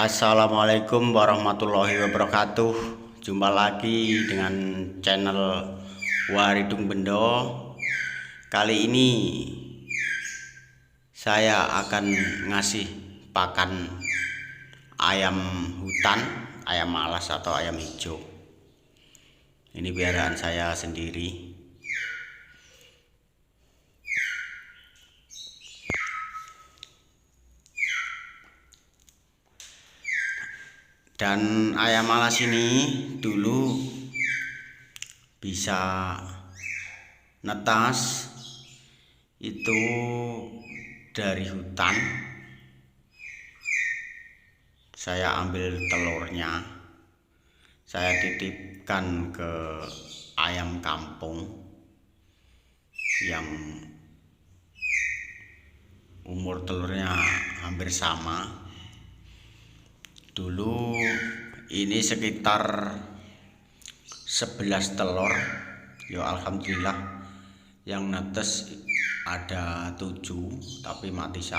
Assalamualaikum warahmatullahi wabarakatuh. Jumpa lagi dengan channel Waridung Bendo. Kali ini saya akan ngasih pakan ayam hutan, ayam malas atau ayam hijau. Ini piaraan saya sendiri. Dan ayam malas ini dulu bisa netas itu dari hutan. Saya ambil telurnya, saya titipkan ke ayam kampung yang umur telurnya hampir sama. Dulu ini sekitar 11 telur. Ya alhamdulillah yang netes ada 7 tapi mati 1,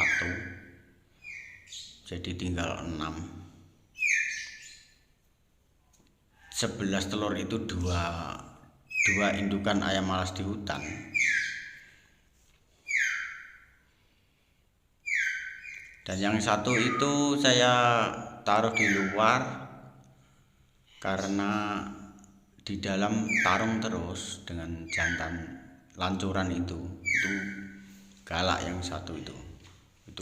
jadi tinggal 6. 11 telur itu dua indukan ayam malas di hutan. Dan yang satu itu saya taruh di luar karena di dalam tarung terus dengan jantan lancuran itu galak. Yang satu itu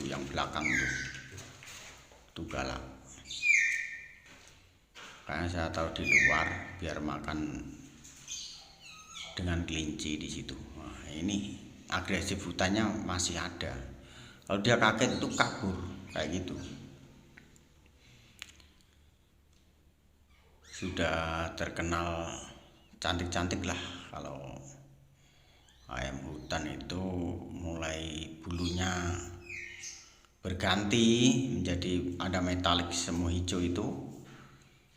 yang belakang itu galak, karena saya taruh di luar biar makan dengan kelinci di situ. Nah, ini agresif hutannya masih ada. Kalau dia kaget itu kabur kayak gitu. Sudah terkenal cantik-cantik lah kalau ayam hutan itu, mulai bulunya berganti menjadi ada metalik semu hijau itu.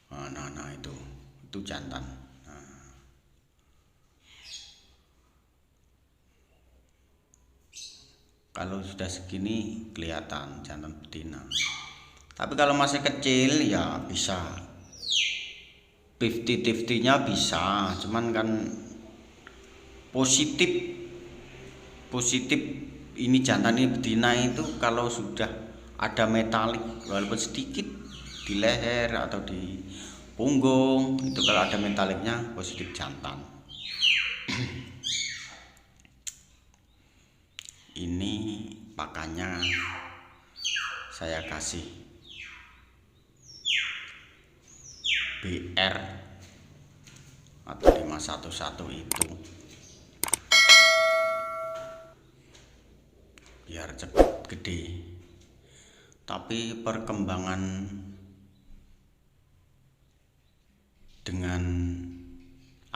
Nah itu jantan. Kalau sudah segini kelihatan jantan betina. Tapi kalau masih kecil ya bisa 50-50-nya bisa, cuman kan positif ini jantan ini betina itu kalau sudah ada metalik walaupun sedikit di leher atau di punggung itu, kalau ada metaliknya positif jantan. Ini pakannya saya kasih BR atau 511 itu biar cepat gede. Tapi perkembangan dengan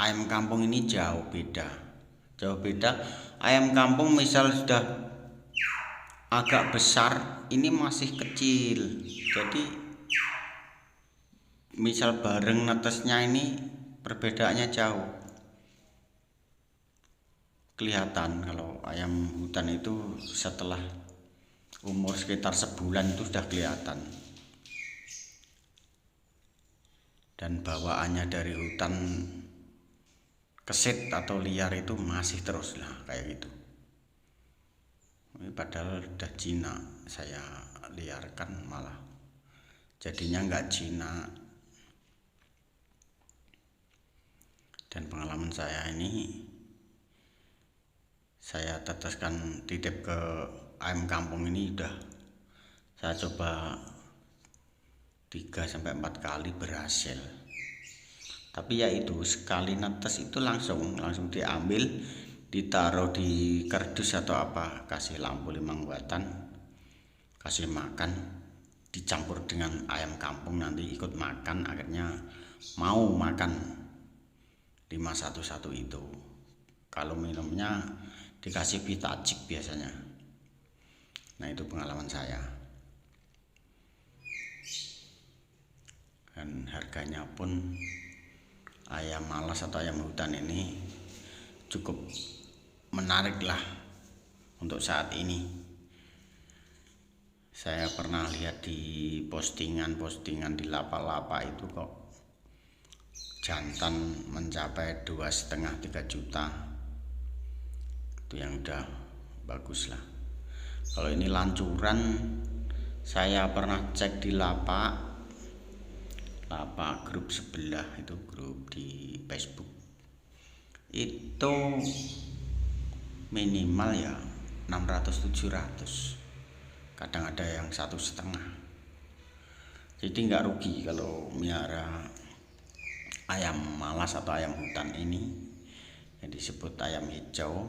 ayam kampung ini jauh beda. Ayam kampung misal sudah agak besar, ini masih kecil. Jadi misal bareng netesnya ini perbedaannya jauh kelihatan. Kalau ayam hutan itu setelah umur sekitar sebulan itu sudah kelihatan, dan bawaannya dari hutan kesit atau liar itu masih terus lah kayak gitu. Ini padahal udah Cina, saya liarkan malah jadinya nggak Cina. Dan pengalaman saya ini, saya teteskan titip ke ayam kampung ini udah saya coba 3-4 kali berhasil. Tapi ya itu sekali netes itu langsung diambil, ditaruh di kardus atau apa, kasih lampu 5 wattan, kasih makan, dicampur dengan ayam kampung, nanti ikut makan, akhirnya mau makan 511 itu. Kalau minumnya dikasih Vitajik biasanya. Nah itu pengalaman saya. Dan harganya pun ayam malas atau ayam hutan ini cukup menarik lah untuk saat ini. Saya pernah lihat di postingan di lapak-lapak itu kok jantan mencapai 2,5-3 juta. Itu yang udah bagus lah. Kalau ini lancuran, saya pernah cek di lapak grup sebelah, itu grup di Facebook, itu minimal ya 600-700, kadang ada yang 1,5. Jadi nggak rugi kalau miara ayam malas atau ayam hutan ini yang disebut ayam hijau,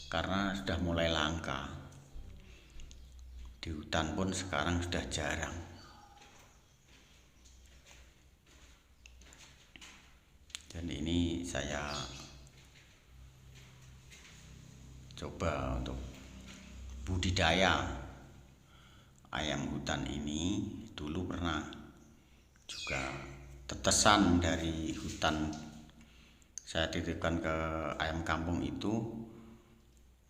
karena sudah mulai langka. Di hutan pun sekarang sudah jarang. Dan ini saya coba untuk budidaya ayam hutan ini. Dulu pernah juga tetesan dari hutan saya titipkan ke ayam kampung, itu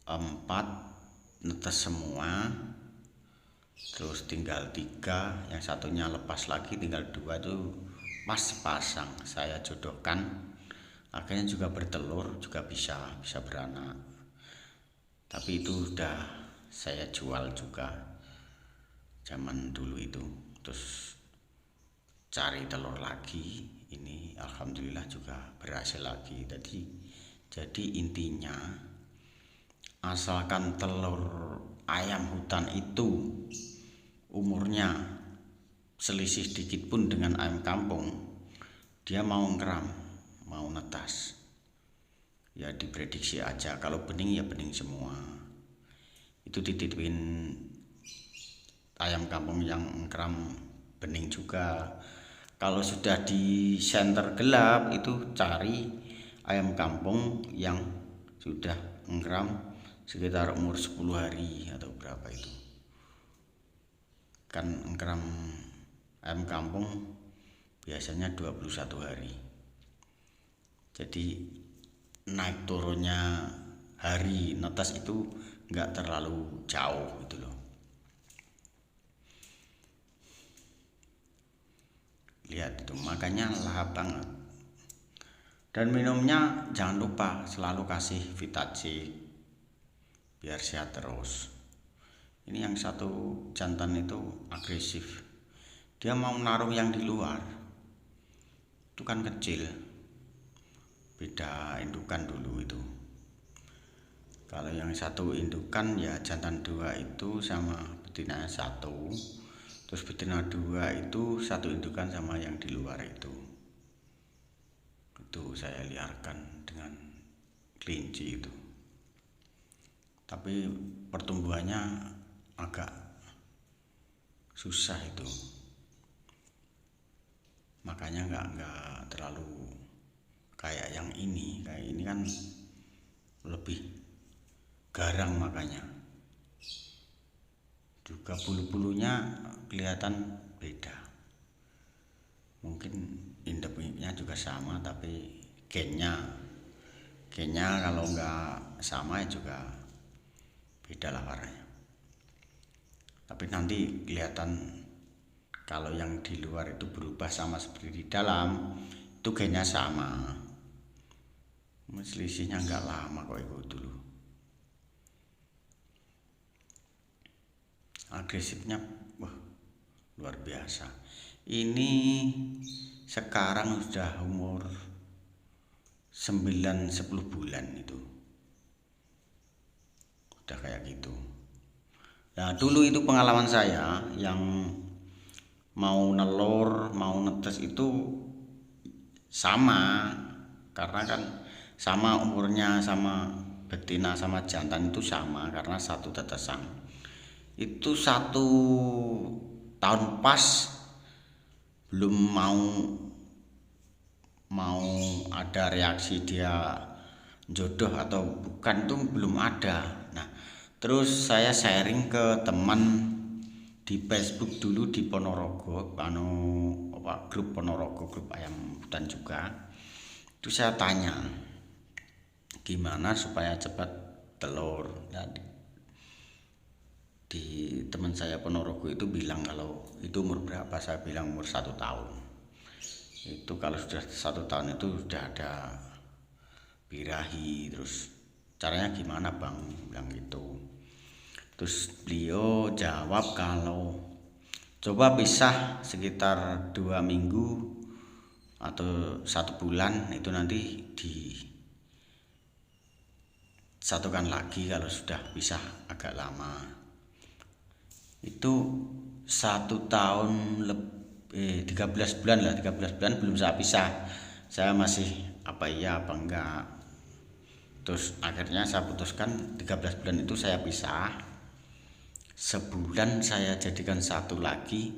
4 netes semua, terus tinggal 3, yang satunya lepas lagi, tinggal 2 itu pas pasang. Saya jodohkan, akhirnya juga bertelur, juga bisa beranak. Tapi itu udah saya jual juga zaman dulu itu. Terus cari telur lagi, ini alhamdulillah juga berhasil lagi. Jadi intinya, asalkan telur ayam hutan itu umurnya selisih sedikit pun dengan ayam kampung, dia mau ngeram, mau netas, ya diprediksi aja. Kalau bening ya bening semua. Itu dititipin ayam kampung yang ngeram bening juga. Kalau sudah di senter gelap, itu cari ayam kampung yang sudah ngeram sekitar umur 10 hari atau berapa itu. Kan ngeram ayam kampung biasanya 21 hari. Jadi naik turunnya hari netas itu enggak terlalu jauh gitu loh. Lihat itu, makanya lahap banget. Dan minumnya jangan lupa selalu kasih Vitac biar sehat terus. Ini yang satu jantan itu agresif, dia mau naruh yang di luar. Itu kan kecil, beda indukan dulu itu. Kalau yang satu indukan ya jantan 2 itu sama betina 1, terus betina 2 itu satu indukan sama yang di luar itu saya liarkan dengan kelinci itu. Tapi pertumbuhannya agak susah itu, makanya nggak terlalu kayak yang ini. Kayak ini kan lebih garang, makanya juga bulu-bulunya kelihatan beda. Mungkin induknya juga sama, tapi gennya kalau nggak sama juga beda lah warnanya. Tapi nanti kelihatan kalau yang di luar itu berubah sama seperti di dalam, itu gennya sama. Selisihnya nggak lama kok itu dulu. Agresifnya wah luar biasa. Ini sekarang sudah umur 9-10 bulan itu. Udah kayak gitu. Nah, dulu itu pengalaman saya yang mau nelur, mau netes itu sama. Karena kan sama umurnya, sama betina sama jantan itu sama, karena satu tetesan. Itu 1 tahun pas belum mau ada reaksi dia jodoh atau bukan, itu belum ada. Nah, terus saya sharing ke teman di Facebook dulu di Ponorogo, grup Ponorogo, grup ayam hutan juga. Itu saya tanya gimana supaya cepat telur. di teman saya Ponorogo itu bilang kalau itu umur berapa, saya bilang umur 1 tahun. Itu kalau sudah 1 tahun itu sudah ada birahi. Terus caranya gimana bang, bilang gitu. Terus beliau jawab kalau coba pisah sekitar 2 minggu atau 1 bulan, itu nanti disatukan lagi kalau sudah pisah agak lama. Itu 1 tahun 13 bulan lah, 13 bulan belum saya pisah. Saya masih apa iya apa enggak. Terus akhirnya saya putuskan 13 bulan itu saya pisah. Sebulan saya jadikan satu lagi.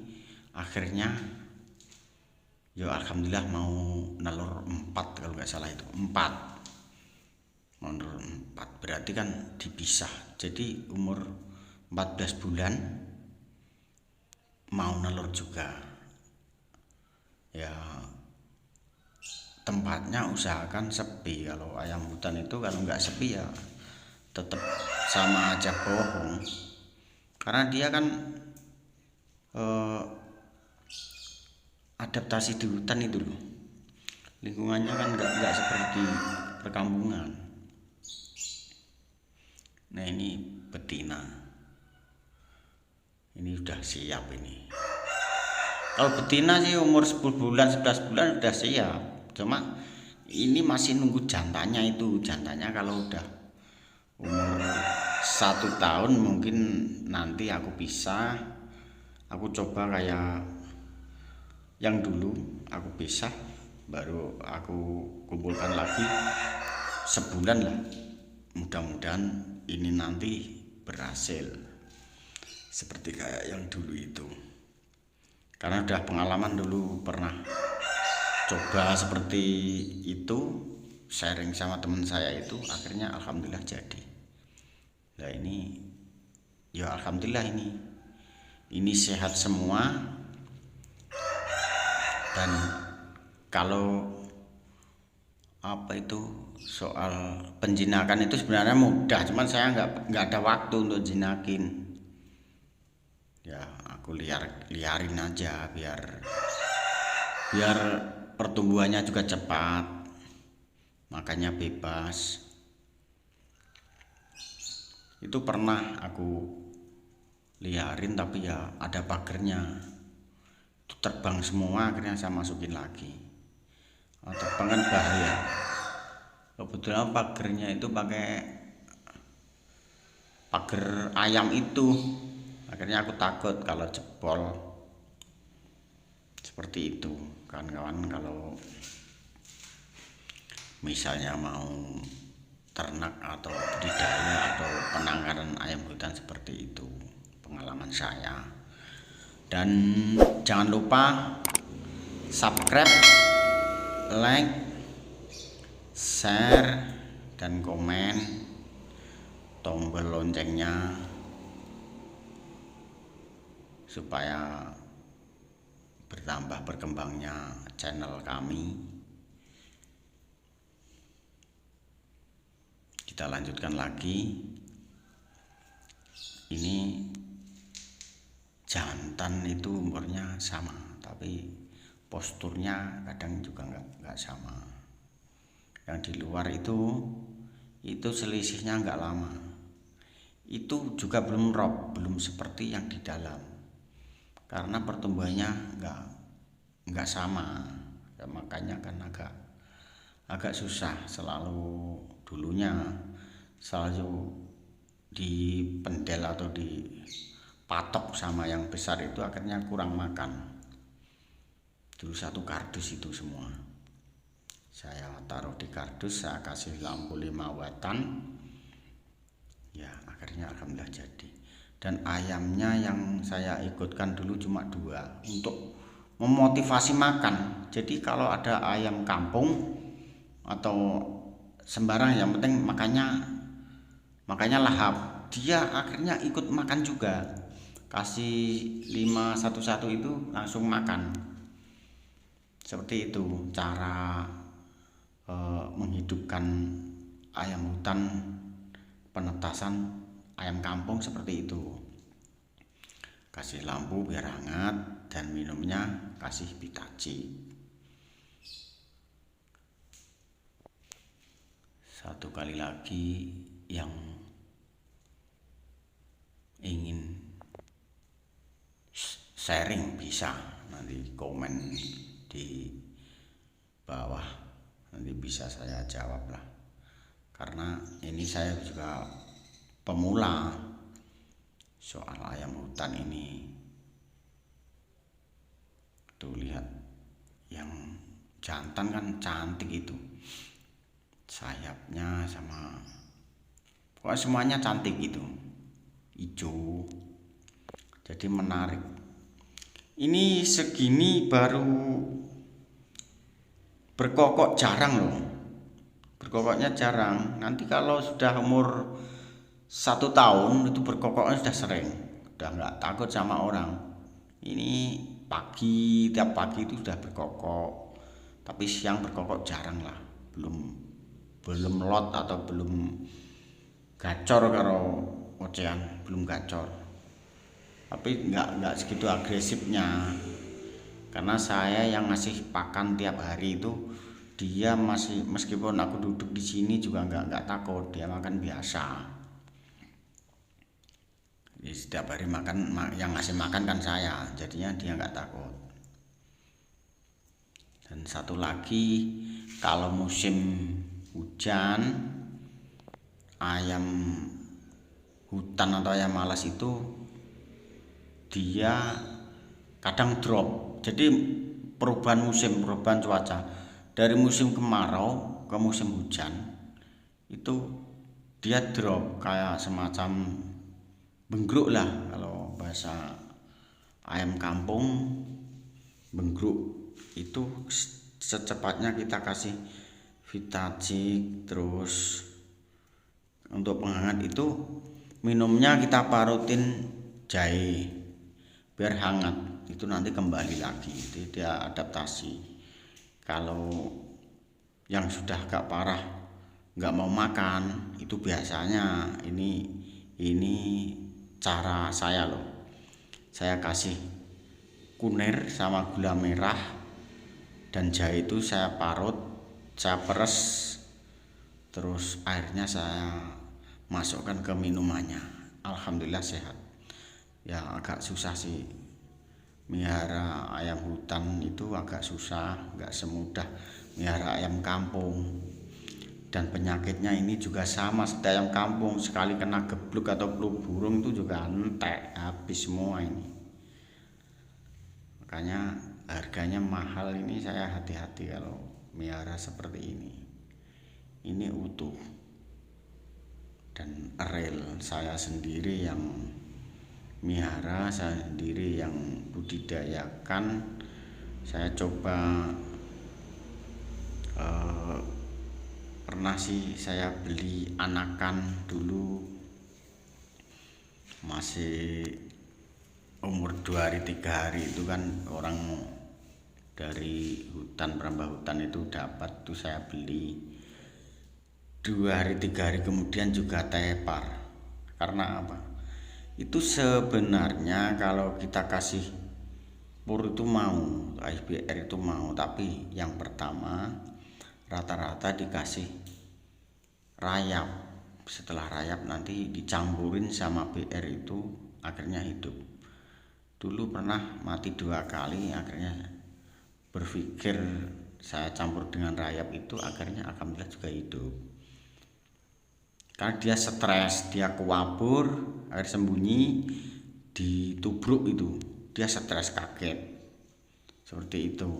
Akhirnya ya alhamdulillah mau nalur 4 kalau nggak salah, itu 4. Mau nalur 4 berarti kan dipisah. Jadi umur 14 bulan mau nalur juga. Ya tempatnya usahakan sepi. Kalau ayam hutan itu kalau nggak sepi ya tetap sama aja bohong. Karena dia kan adaptasi di hutan itu loh, lingkungannya kan nggak seperti perkampungan. Nah ini betina, ini udah siap ini. Kalau betina sih umur 10 bulan 11 bulan udah siap, cuma ini masih nunggu jantannya. Itu jantannya kalau udah umur 1 tahun mungkin nanti aku pisah. Aku coba kayak yang dulu aku pisah, baru aku kumpulkan lagi sebulan lah. Mudah-mudahan ini nanti berhasil seperti kayak yang dulu itu, karena udah pengalaman dulu pernah coba seperti itu, sharing sama teman saya itu, akhirnya alhamdulillah jadi. Nah ini ya alhamdulillah ini sehat semua. Dan kalau apa itu soal penjinakan itu sebenarnya mudah, cuman saya nggak ada waktu untuk jinakin. Ya aku liarin aja biar pertumbuhannya juga cepat, makannya bebas. Itu pernah aku liarin tapi ya ada pagernya, itu terbang semua, akhirnya saya masukin lagi. Terbang kan bahaya. Kebetulan pagernya itu pakai pager ayam itu, akhirnya aku takut kalau jebol. Seperti itu kawan-kawan, kalau misalnya mau ternak atau budidaya atau penangkaran ayam hutan seperti itu pengalaman saya. Dan jangan lupa subscribe, like, share, dan komen, tombol loncengnya supaya bertambah berkembangnya channel kami. Kita lanjutkan lagi. Ini jantan itu umurnya sama, tapi posturnya kadang juga nggak sama. Yang di luar itu selisihnya nggak lama. Itu juga belum belum seperti yang di dalam, karena pertumbuhannya nggak sama. Ya, makanya kan agak susah. Dulunya selalu dipendel atau dipatok sama yang besar, itu akhirnya kurang makan. Dulu 1 kardus itu semua saya taruh di kardus, saya kasih lampu 5 watan, ya akhirnya alhamdulillah jadi. Dan ayamnya yang saya ikutkan dulu cuma 2 untuk memotivasi makan. Jadi kalau ada ayam kampung atau sembarang yang penting makanya lahap, dia akhirnya ikut makan juga. Kasih 5 satu-satu itu langsung makan. Seperti itu cara menghidupkan ayam hutan, penetasan ayam kampung seperti itu. kasih lampu biar hangat, dan minumnya kasih Bitaji. Satu kali lagi yang ingin sharing bisa nanti komen di bawah, nanti bisa saya jawab lah, karena ini saya juga pemula soal ayam hutan ini. Tuh lihat, yang jantan kan cantik itu, sayapnya sama pokoknya semuanya cantik gitu, hijau, jadi menarik. Ini segini baru berkokok jarang loh, berkokoknya jarang. Nanti kalau sudah umur 1 tahun itu berkokoknya sudah sering, udah nggak takut sama orang. Ini pagi, tiap pagi itu sudah berkokok, tapi siang berkokok jarang lah, belum lot atau belum gacor karo ocehan, belum gacor. Tapi nggak segitu agresifnya, karena saya yang ngasih pakan tiap hari itu, dia masih, meskipun aku duduk di sini juga nggak takut, dia makan biasa. Jadi setiap hari makan, yang ngasih makan kan saya, jadinya dia nggak takut. Dan satu lagi, kalau musim hujan, ayam hutan atau ayam malas itu dia kadang drop. Jadi perubahan musim, perubahan cuaca dari musim kemarau ke musim hujan itu dia drop, kayak semacam benggruk lah kalau bahasa ayam kampung. Benggruk itu secepatnya kita kasih Vitaji. Terus untuk penghangat itu minumnya kita parutin jahe biar hangat, itu nanti kembali lagi, itu dia adaptasi. Kalau yang sudah agak parah nggak mau makan, itu biasanya ini cara saya loh. Saya kasih kunir sama gula merah dan jahe itu saya parut, saya peres, terus airnya saya masukkan ke minumannya. Alhamdulillah sehat. Ya agak susah sih melihara ayam hutan, itu agak susah, nggak semudah melihara ayam kampung. Dan penyakitnya ini juga sama seperti ayam kampung, sekali kena gebluk atau flu burung itu juga entek, habis semua ini. Makanya harganya mahal ini, saya hati-hati kalau melihara seperti ini. Ini utuh dan real, saya sendiri yang melihara, saya sendiri yang budidayakan. Saya coba pernah sih saya beli anakan dulu, masih umur 2 hari 3 hari itu kan orang dari hutan, perambah hutan itu dapat tuh, saya beli 2 hari 3 hari kemudian juga tepar. Karena apa? Itu sebenarnya kalau kita kasih pur itu mau, IBR itu mau, tapi yang pertama rata-rata dikasih rayap. Setelah rayap nanti dicampurin sama BR itu akhirnya hidup. Dulu pernah mati 2 kali, akhirnya berpikir saya campur dengan rayap itu, akhirnya alhamdulillah juga hidup. Karena dia stres, dia kewabur, air sembunyi, ditubruk itu, dia stres kaget, seperti itu.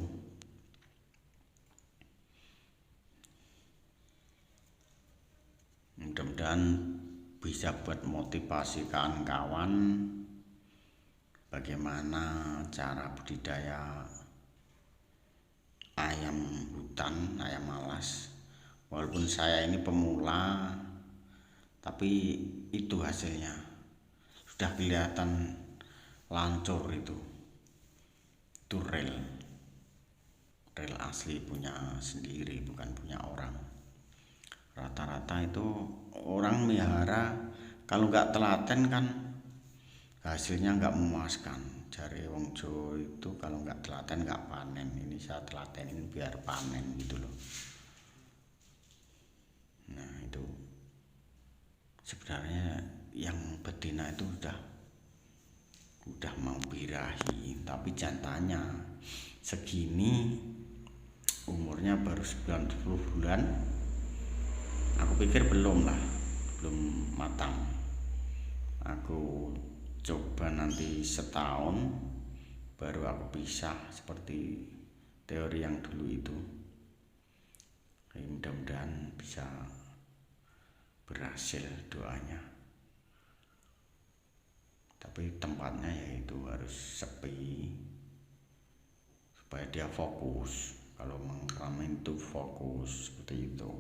Mudah-mudahan bisa buat motivasi kawan-kawan bagaimana cara budidaya ayam hutan, ayam malas. Walaupun saya ini pemula, tapi itu hasilnya sudah kelihatan lancur. Itu real asli, punya sendiri, bukan punya orang. Rata-rata itu orang melihara kalau nggak telaten kan hasilnya nggak memuaskan. Cari wong Jawa itu kalau nggak telaten nggak panen. Ini saya telatenin biar panen gitu loh. Nah itu sebenarnya yang betina itu udah mau birahi, tapi jantannya segini umurnya baru 90 bulan. Aku pikir belum matang. Aku coba nanti setahun baru aku pisah seperti teori yang dulu itu. Mudah-mudahan bisa berhasil doanya. Tapi tempatnya yaitu harus sepi supaya dia fokus. Kalau mengeramin itu fokus seperti itu.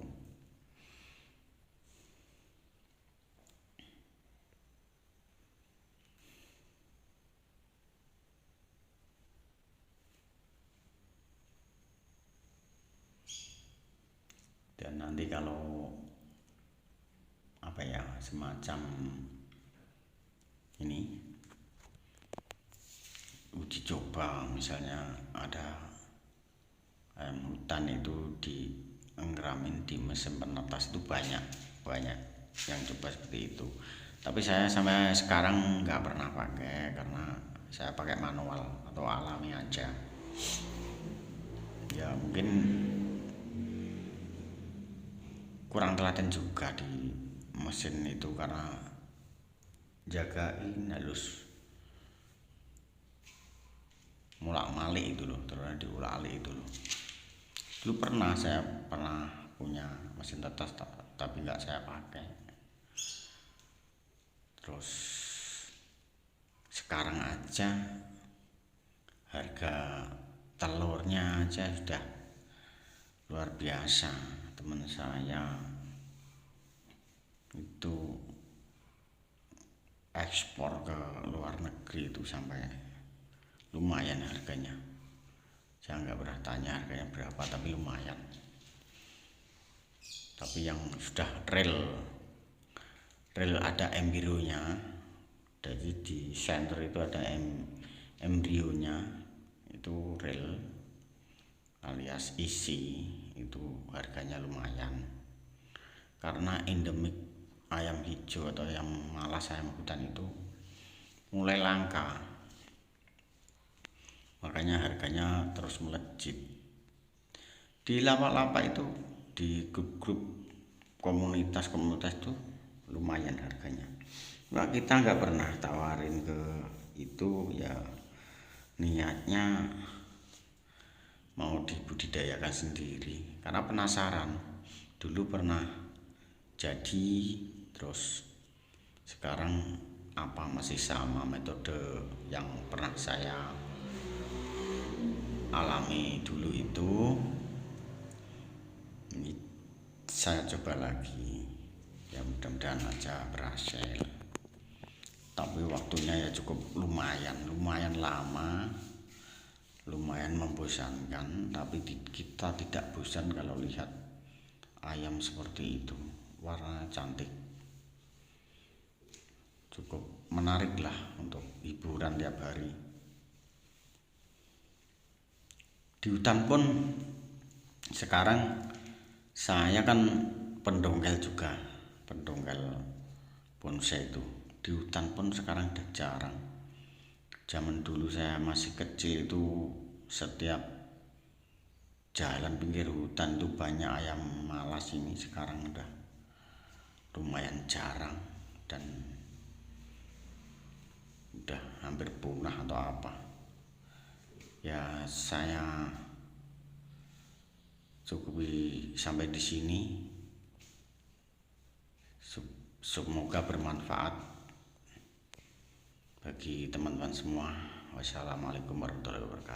Dan nanti kalau semacam ini uji coba, misalnya ada ayam hutan itu ngeramin di mesin penetas, itu banyak yang coba seperti itu. Tapi saya sampai sekarang nggak pernah pakai karena saya pakai manual atau alami aja. Ya mungkin kurang telaten juga di mesin itu karena jagain halus mulak-malik itu loh, terus diulak-alik itu loh. Dulu saya pernah punya mesin tetes tapi nggak saya pakai. Terus sekarang aja harga telurnya aja sudah luar biasa. Teman saya itu ekspor ke luar negeri itu sampai lumayan harganya. Saya nggak pernah tanya harganya berapa, tapi lumayan. Tapi yang sudah real ada embrionya, jadi di center itu ada embrionya, itu real alias isi, itu harganya lumayan. Karena endemik ayam hijau atau yang malas ayam hutan itu mulai langka, makanya harganya terus melejit. Di lapak-lapak itu, di grup-grup komunitas itu lumayan harganya. Nah, kita nggak pernah tawarin ke itu, ya niatnya mau dibudidayakan sendiri karena penasaran. Dulu pernah jadi, terus sekarang apa masih sama metode yang pernah saya alami dulu itu, ini saya coba lagi. Ya mudah-mudahan aja berhasil. Tapi waktunya ya cukup lumayan lama, lumayan membosankan. Tapi kita tidak bosan kalau lihat ayam seperti itu, warnanya cantik, cukup menarik lah untuk hiburan tiap hari. Di hutan pun sekarang saya kan pendongkel juga, pendongkel bonsai itu. Di hutan pun sekarang udah jarang. Zaman dulu saya masih kecil itu setiap jalan pinggir hutan itu banyak ayam malas. Ini sekarang udah lumayan jarang dan udah hampir punah atau apa. Ya saya cukupi sampai di sini. Semoga bermanfaat bagi teman-teman semua. Wassalamualaikum warahmatullahi wabarakatuh.